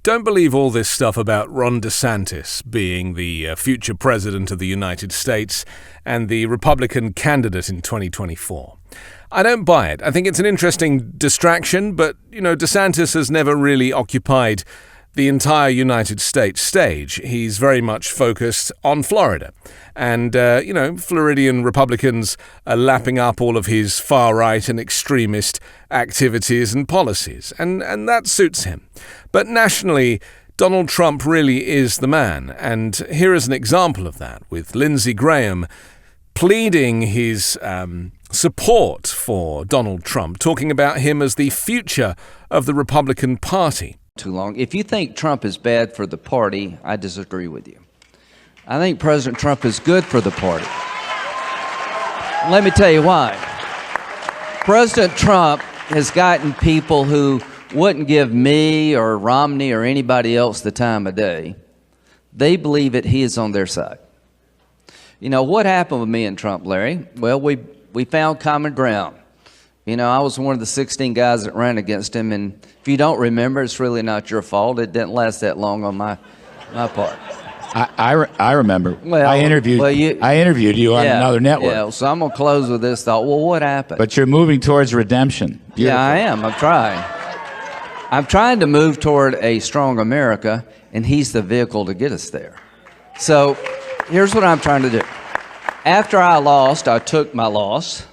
Don't believe all this stuff about Ron DeSantis being the future president of the United States and the Republican candidate in 2024. I don't buy it. I think it's an interesting distraction, but, DeSantis has never really occupied the entire United States stage. He's very much focused on Florida. And, Floridian Republicans are lapping up all of his far-right and extremist activities and policies. And that suits him. But nationally, Donald Trump really is the man. And here is an example of that, with Lindsey Graham pleading his support for Donald Trump, talking about him as the future of the Republican Party. Too long. If you think Trump is bad for the party, I disagree with you. I think President Trump is good for the party. Let me tell you why. President Trump has gotten people who wouldn't give me or Romney or anybody else the time of day. They believe that he is on their side. What happened with me and Trump, Larry? Well, we found common ground. I was one of the 16 guys that ran against him, and if you don't remember, it's really not your fault. It didn't last that long on my part. I remember. Well, I interviewed you on another network. Yeah, so I'm going to close with this thought. Well, what happened? But you're moving towards redemption. Beautiful. Yeah, I am. I'm trying. I'm trying to move toward a strong America, and he's the vehicle to get us there. So here's what I'm trying to do. After I lost, I took my loss.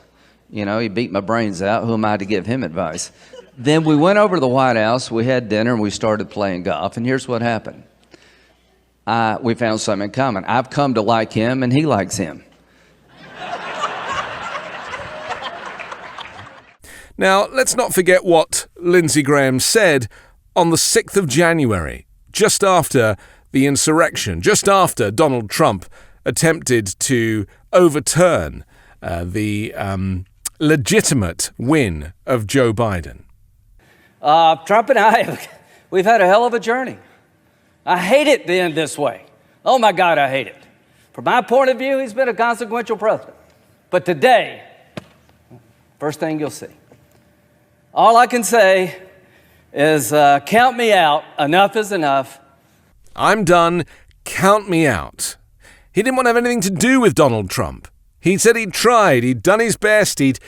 He beat my brains out. Who am I to give him advice? Then we went over to the White House, we had dinner, and we started playing golf. And here's what happened. We found something in common. I've come to like him, and he likes him. Now, let's not forget what Lindsey Graham said on the 6th of January, just after the insurrection, just after Donald Trump attempted to overturn the legitimate win of Joe Biden. Trump and I, we've had a hell of a journey. I hate it being this way. Oh my God, I hate it. From my point of view, he's been a consequential president. But today, first thing you'll see. All I can say is count me out. Enough is enough. I'm done. Count me out. He didn't want to have anything to do with Donald Trump. He said he'd tried, he'd done his best, he'd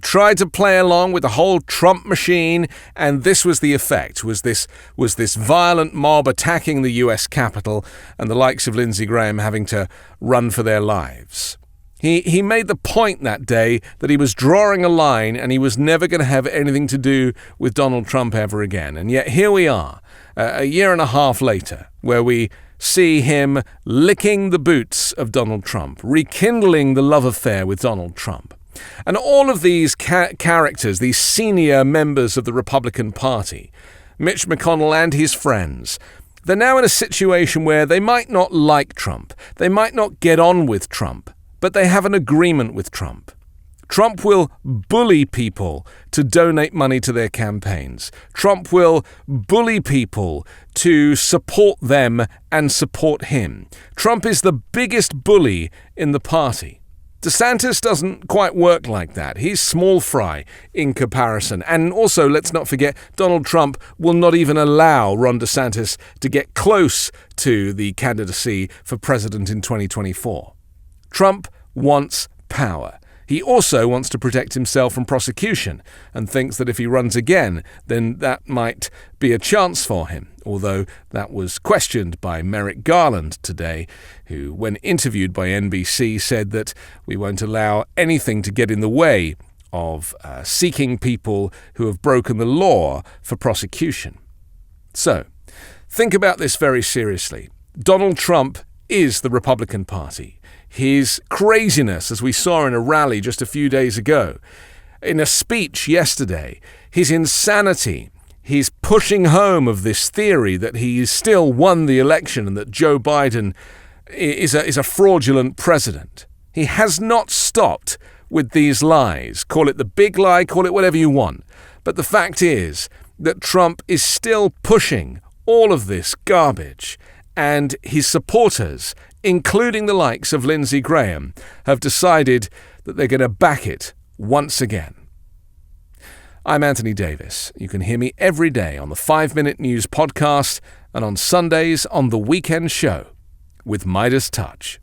tried to play along with the whole Trump machine, and this was the effect, was this violent mob attacking the US Capitol and the likes of Lindsey Graham having to run for their lives. He made the point that day that he was drawing a line and he was never going to have anything to do with Donald Trump ever again. And yet here we are, a year and a half later, where we see him licking the boots of Donald Trump, rekindling the love affair with Donald Trump. And all of these characters, these senior members of the Republican Party, Mitch McConnell and his friends, they're now in a situation where they might not like Trump, they might not get on with Trump, but they have an agreement with Trump. Trump will bully people to donate money to their campaigns. Trump will bully people to support them and support him. Trump is the biggest bully in the party. DeSantis doesn't quite work like that. He's small fry in comparison. And also, let's not forget, Donald Trump will not even allow Ron DeSantis to get close to the candidacy for president in 2024. Trump wants power. He also wants to protect himself from prosecution and thinks that if he runs again, then that might be a chance for him, although that was questioned by Merrick Garland today, who, when interviewed by NBC, said that we won't allow anything to get in the way of seeking people who have broken the law for prosecution. So, think about this very seriously. Donald Trump is the Republican Party. His craziness, as we saw in a rally just a few days ago, in a speech yesterday, his insanity, his pushing home of this theory that he still won the election and that Joe Biden is a fraudulent president. He has not stopped with these lies. Call it the big lie, call it whatever you want. But the fact is that Trump is still pushing all of this garbage, and his supporters, including the likes of Lindsey Graham, have decided that they're going to back it once again. I'm Anthony Davis. You can hear me every day on the 5 Minute News podcast and on Sundays on The Weekend Show with MeidasTouch.